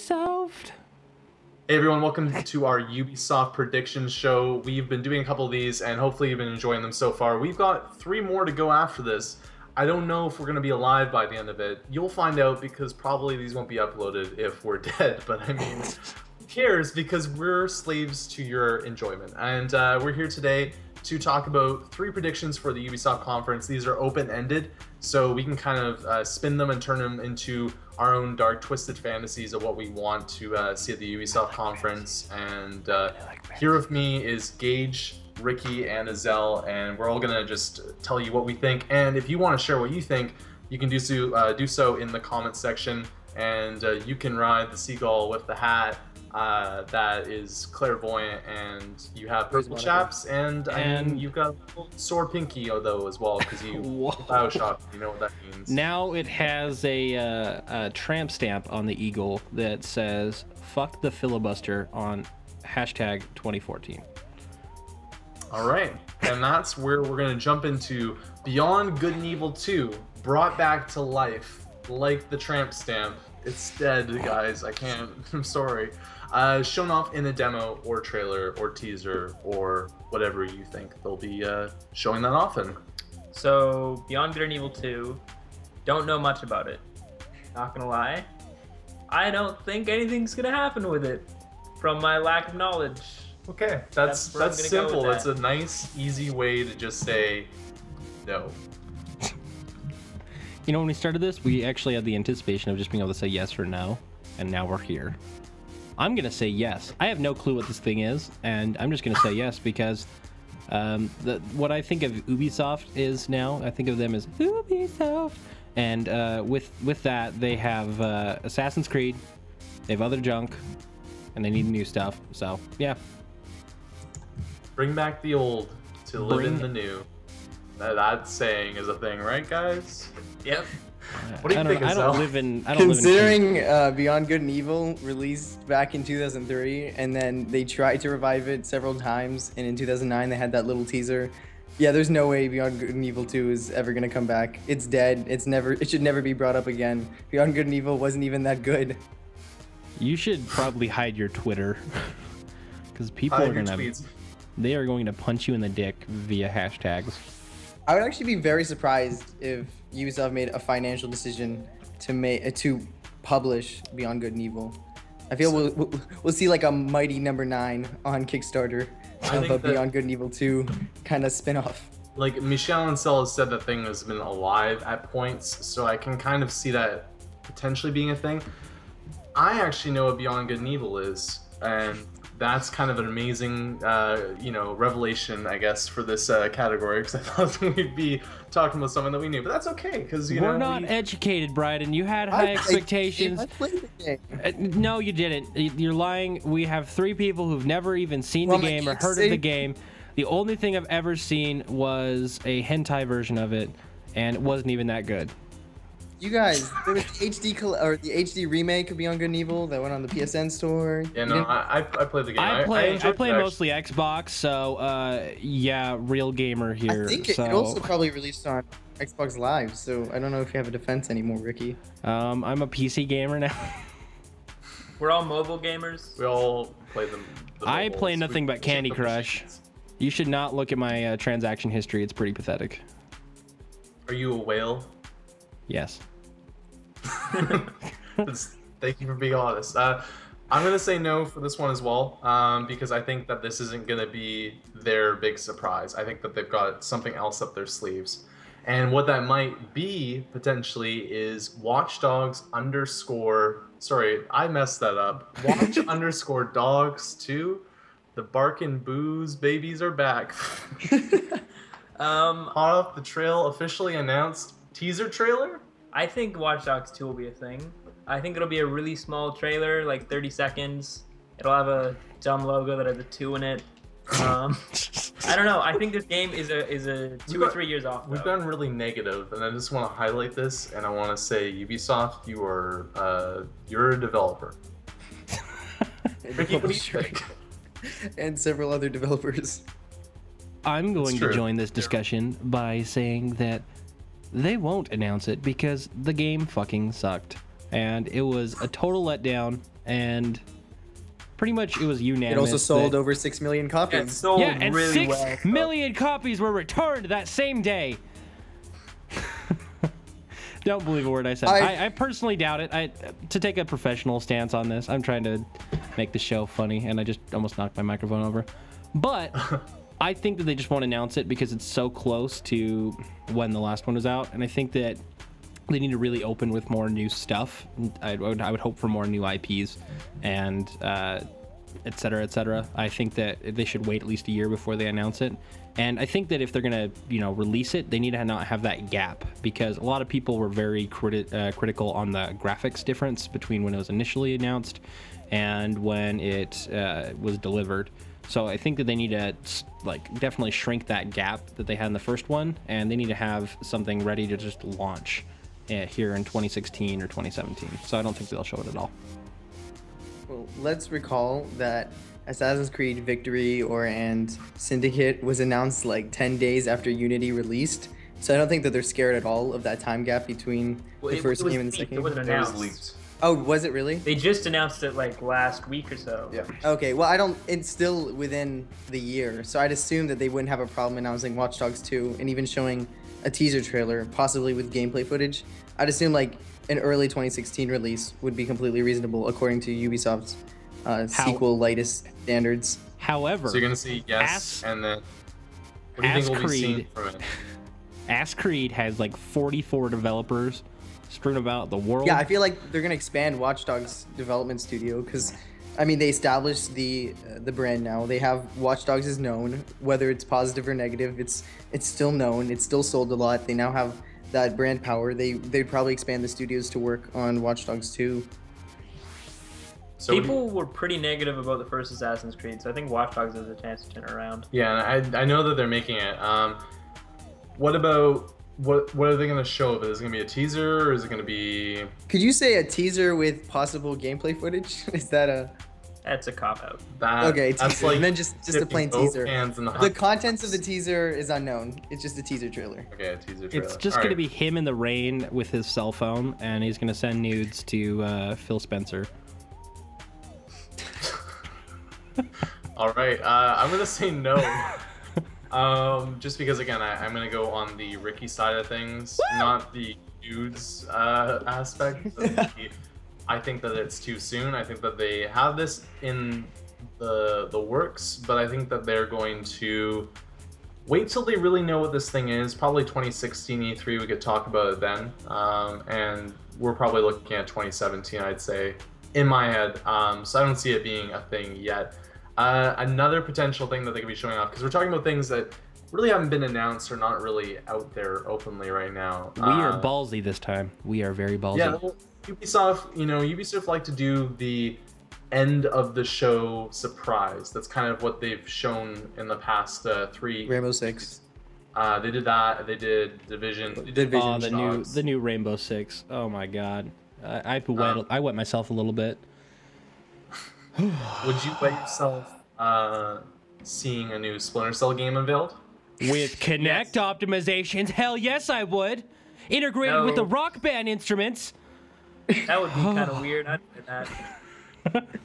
Ubisoft. Hey everyone, welcome to our Ubisoft predictions show. We've been doing a couple of these and hopefully you've been enjoying them so far. We've got 3 more to go after this. I don't know if we're going to be alive by the end of it. You'll find out because probably these won't be uploaded if we're dead, but I mean, who cares, because we're slaves to your enjoyment. And we're here today to talk about 3 predictions for the Ubisoft conference. These are open-ended, so we can kind of spin them and turn them into our own dark, twisted fantasies of what we want to see at the Ubisoft conference. And here with me is Gage, Ricky, and Azael, and we're all gonna just tell you what we think. And if you want to share what you think, you can do so in the comments section, and you can ride the seagull with the hat that is clairvoyant, and you have purple chaps, and you've got a little sore pinky though as well, because you Bioshock, you know what that means. Now it has a tramp stamp on the eagle that says "fuck the filibuster" on hashtag 2014. All right, and that's where we're gonna jump into Beyond Good and Evil 2, brought back to life like the tramp stamp. It's dead, guys. I can't. I'm sorry. Shown off in a demo or trailer or teaser or whatever you think. They'll be showing that often. So, Beyond Good and Evil 2, don't know much about it. Not gonna lie. I don't think anything's gonna happen with it, from my lack of knowledge. Okay, that's simple. That. It's a nice, easy way to just say no. You know, when we started this, we actually had the anticipation of just being able to say yes or no, and now we're here. I'm gonna say yes. I have no clue what this thing is, and I'm just gonna say yes because what I think of Ubisoft is now, I think of them as Ubisoft, and with that they have Assassin's Creed, they have other junk, and they need new stuff. So yeah. Bring back the old to live in the new. That saying is a thing, right, guys? Yep. What do you think? I don't live in. Considering Beyond Good and Evil released back in 2003, and then they tried to revive it several times, and in 2009 they had that little teaser. Yeah, there's no way Beyond Good and Evil 2 is ever gonna come back. It's dead. It should never be brought up again. Beyond Good and Evil wasn't even that good. You should probably hide your Twitter, because people are gonna. They are going to punch you in the dick via hashtags. I would actually be very surprised if Ubisoft made a financial decision to publish Beyond Good and Evil. I feel we'll see like a mighty number 9 on Kickstarter of a Beyond Good and Evil 2 kind of spin-off. Like Michel Ancel has said, the thing has been alive at points, so I can kind of see that potentially being a thing. I actually know what Beyond Good and Evil is, and that's kind of an amazing, revelation, I guess, for this category, because I thought we'd be talking about something that we knew, but that's okay, because we're not educated, Bryden. You had high expectations. I played the game. No, you didn't. You're lying. We have 3 people who've never even seen the game or heard of the game. The only thing I've ever seen was a hentai version of it, and it wasn't even that good. You guys, there was the HD remake of Beyond Good and Evil that went on the PSN store. Yeah, no, I played the game. I play mostly Xbox, so yeah, real gamer here. I think it also probably released on Xbox Live, so I don't know if you have a defense anymore, Ricky. I'm a PC gamer now. We're all mobile gamers. We all play them. I play nothing but Candy Crush. You should not look at my transaction history. It's pretty pathetic. Are you a whale? Yes. Thank you for being honest. I'm gonna say no for this one as well, because I think that this isn't gonna be their big surprise. I think that they've got something else up their sleeves, and what that might be potentially is Watch Dogs _. Sorry, I messed that up. Watch _Dogs 2. The Barkin' Booze babies are back. Hot off the trail, officially announced teaser trailer? I think Watch Dogs 2 will be a thing. I think it'll be a really small trailer, like 30 seconds. It'll have a dumb logo that has a 2 in it. I don't know. I think this game is a 2 or 3 years off. We've gone really negative, and I just want to highlight this, and I want to say, Ubisoft, you're a developer. Ricky, what do you think? And several other developers. I'm going to join this discussion by saying that they won't announce it because the game fucking sucked. and it was a total letdown. And pretty much it was unanimous. It also sold that, over 6 million copies. It sold yeah, and really 6 well. million copies were returned that same day. Don't believe a word I said. I personally doubt it. To take a professional stance on this, I'm trying to make the show funny, and I just almost knocked my microphone over. But I think that they just won't announce it because it's so close to when the last one was out, and I think that they need to really open with more new stuff. I would hope for more new IPs and et cetera, et cetera. I think that they should wait at least a year before they announce it. And I think that if they're gonna, release it, they need to not have that gap, because a lot of people were very critical on the graphics difference between when it was initially announced and when it was delivered. So I think that they need to definitely shrink that gap that they had in the first one, and they need to have something ready to just launch here in 2016 or 2017. So I don't think they'll show it at all. Well, let's recall that Assassin's Creed Victory and Syndicate was announced like 10 days after Unity released. So I don't think that they're scared at all of that time gap between the first game and the second. It wasn't It was announced. leaked. Oh, was it really? They just announced it like last week or so. Yeah. Okay, well, it's still within the year, so I'd assume that they wouldn't have a problem announcing Watch Dogs 2 and even showing a teaser trailer, possibly with gameplay footage. I'd assume like an early 2016 release would be completely reasonable according to Ubisoft's sequel lightest standards. However, So you're gonna see yes, and then what do you think we'll be seeing from it? Ass Creed has like 44 developers strewn about the world. Yeah, I feel like they're gonna expand Watch Dogs development studio because, I mean, they established the brand now. They have Watch Dogs is known, whether it's positive or negative. It's still known. It's still sold a lot. They now have that brand power. They'd probably expand the studios to work on Watch Dogs 2. So People were pretty negative about the first Assassin's Creed, so I think Watch Dogs has a chance to turn around. yeah, and I know that they're making it. What about what are they gonna show of it? Is it gonna be a teaser, or is it gonna be? Could you say a teaser with possible gameplay footage? Is that a That's a cop out. That, okay? that's Teaser. like And then just a plain dipping both teaser. hands in the The contents of the teaser is unknown. It's just a teaser trailer. Okay, a teaser trailer. It's just All going to right. be him in the rain with his cell phone, and he's going to send nudes to Phil Spencer. All right, I'm gonna say no. Just because again, I'm gonna go on the Ricky side of things, not the dudes aspect. I think that it's too soon. I think that they have this in the works, but I think that they're going to wait till they really know what this thing is. Probably 2016 E3, we could talk about it then, and we're probably looking at 2017, I'd say, in my head. So I don't see it being a thing yet. Another potential thing that they could be showing off, because we're talking about things that really haven't been announced or not really out there openly right now. We are ballsy this time. We are very ballsy. Yeah, well, Ubisoft like to do the end of the show surprise. That's kind of what they've shown in the past 3. Rainbow Six. They did that. They did Division. They did Oh, Dogs. the new Rainbow Six. Oh my God, I wet myself a little bit. Would you wet yourself seeing a new Splinter Cell game unveiled? With Kinect optimizations, hell yes I would. Integrated with the Rock Band instruments. That would be kind of weird. I'd do that.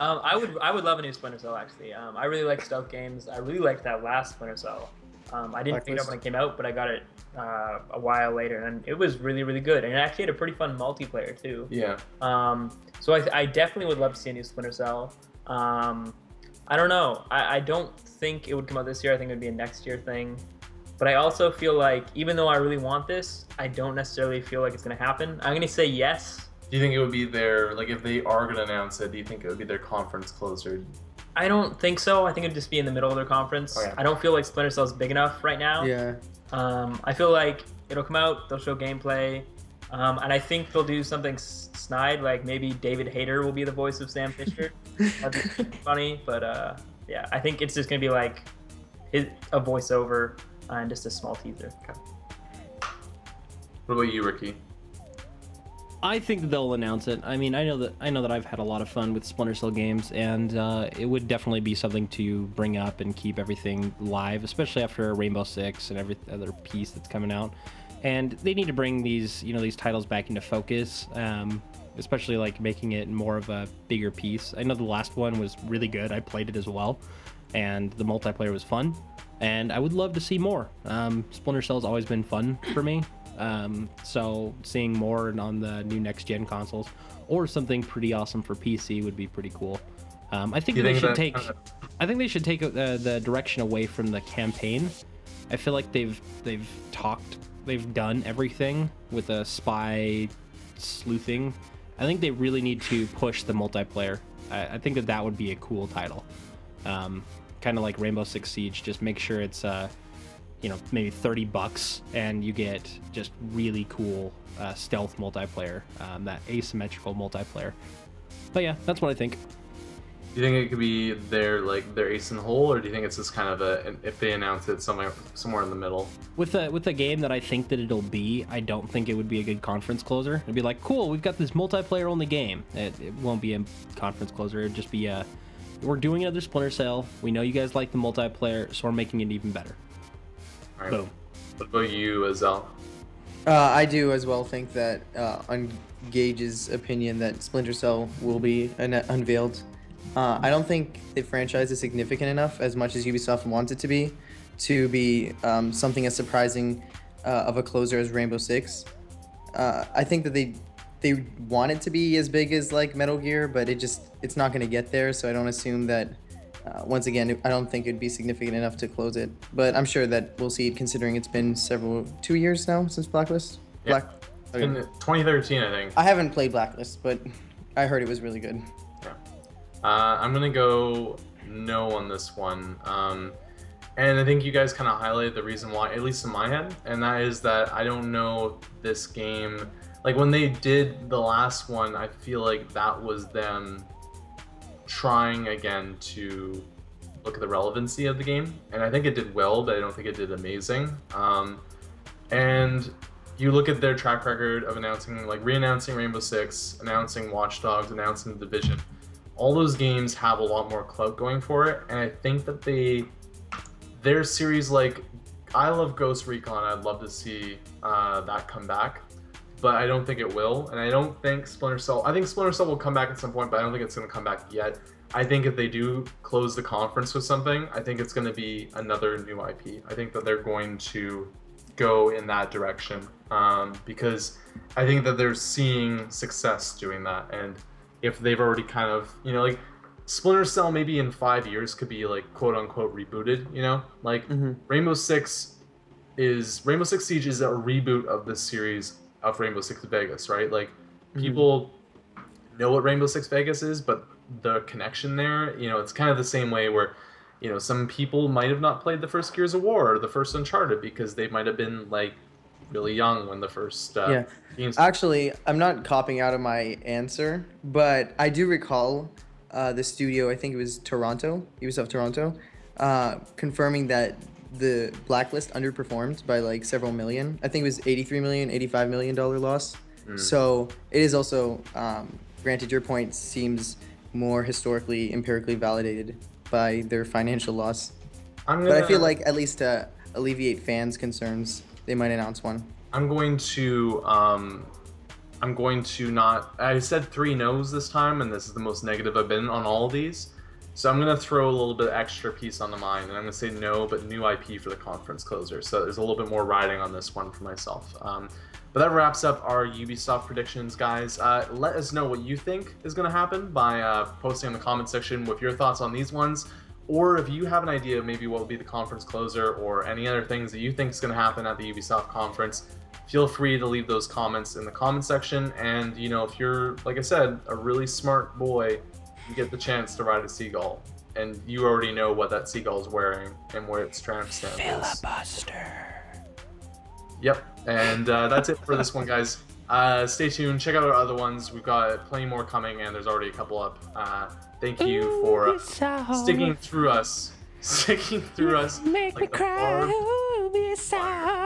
I would love a new Splinter Cell actually. I really like stealth games. I really liked that last Splinter Cell. I didn't pick it up when it came out, but I got it a while later, and it was really, really good. And it actually had a pretty fun multiplayer too. Yeah. So I definitely would love to see a new Splinter Cell. I don't know. I don't think it would come out this year. I think it would be a next year thing. But I also feel like, even though I really want this, I don't necessarily feel like it's going to happen. I'm going to say yes. Do you think it would be their, like, if they are going to announce it, do you think it would be their conference closer? I don't think so. I think it'd just be in the middle of their conference. Okay. I don't feel like Splinter Cell's big enough right now. Yeah. I feel like it'll come out, they'll show gameplay, and I think they'll do something snide, like maybe David Hayter will be the voice of Sam Fisher. That'd be funny, but yeah, I think it's just going to be like a voiceover and just a small teaser. Okay. What about you, Ricky? I think that they'll announce it. I mean, I know that I've had a lot of fun with Splinter Cell games, and it would definitely be something to bring up and keep everything live, especially after Rainbow Six and every other piece that's coming out. And they need to bring these titles back into focus. especially like making it more of a bigger piece. I know the last one was really good. I played it as well, and the multiplayer was fun, and I would love to see more. Splinter Cell's always been fun for me, so seeing more on the new next-gen consoles or something pretty awesome for PC would be pretty cool. I think they should take the direction away from the campaign. I feel like they've done everything with a spy sleuthing. I think they really need to push the multiplayer. I think that would be a cool title, kind of like Rainbow Six Siege. Just make sure it's maybe $30 and you get just really cool stealth multiplayer, that asymmetrical multiplayer. But yeah, that's what I think. Do you think it could be their ace in the hole, or do you think it's just kind of if they announce it somewhere in the middle? With the game that I think that it'll be, I don't think it would be a good conference closer. It'd be like, cool, we've got this multiplayer only game. It won't be a conference closer. It'd just be we're doing another Splinter Cell. We know you guys like the multiplayer, so we're making it even better. All right. Boom. What about you, Azael? I do as well think that on Gage's opinion that Splinter Cell will be unveiled. I don't think the franchise is significant enough, as much as Ubisoft wants it to be something as surprising of a closer as Rainbow Six. I think that they want it to be as big as like Metal Gear, but it's not going to get there. So I don't assume that. Once again, I don't think it'd be significant enough to close it, but I'm sure that we'll see it, considering it's been 2 years now since Blacklist. Yeah. In 2013, I think. I haven't played Blacklist, but I heard it was really good. Yeah. I'm gonna go no on this one, and I think you guys kind of highlighted the reason why, at least in my head, and that is that I don't know this game. Like when they did the last one, I feel like that was them trying again to look at the relevancy of the game, and I think it did well, but I don't think it did amazing. And you look at their track record of re-announcing Rainbow Six, announcing Watch Dogs, announcing The Division. All those games have a lot more clout going for it, and I think that their series, like, I love Ghost Recon. I'd love to see that come back, but I don't think it will, and I don't think Splinter Cell. I think Splinter Cell will come back at some point, but I don't think it's going to come back yet. I think if they do close the conference with something, I think it's going to be another new IP. I think that they're going to go in that direction, because I think that they're seeing success doing that, and if they've already kind of, like Splinter Cell maybe in 5 years could be like quote unquote rebooted, like Rainbow Six Siege is a reboot of the series of Rainbow Six Vegas, right? Like people know what Rainbow Six Vegas is, but the connection there, it's kind of the same way where, some people might have not played the first Gears of War or the first Uncharted because they might have been like really young when the first games. Actually, I'm not copping out of my answer, but I do recall the studio, I think it was Ubisoft Toronto, confirming that the Blacklist underperformed by like several million. I think it was $83 million, $85 million loss. So it is also, granted, your point seems more historically, empirically validated by their financial loss. But I feel like at least to alleviate fans' concerns, they might announce one. I'm going to not. I said 3 no's this time, and this is the most negative I've been on all of these. So I'm gonna throw a little bit extra piece on the mind, and I'm gonna say no, but new IP for the conference closer. So there's a little bit more riding on this one for myself. But that wraps up our Ubisoft predictions, guys. Let us know what you think is gonna happen by posting in the comment section with your thoughts on these ones. Or if you have an idea of maybe what will be the conference closer or any other things that you think is going to happen at the Ubisoft conference, feel free to leave those comments in the comment section. And, if you're, like I said, a really smart boy, you get the chance to ride a seagull. And you already know what that seagull is wearing and where its tramp stamp is. Filibuster. Yep. And that's it for this one, guys. Stay tuned. Check out our other ones. We've got plenty more coming, and there's already a couple up. Thank you for sticking through us. Make me cry, Ubisoft.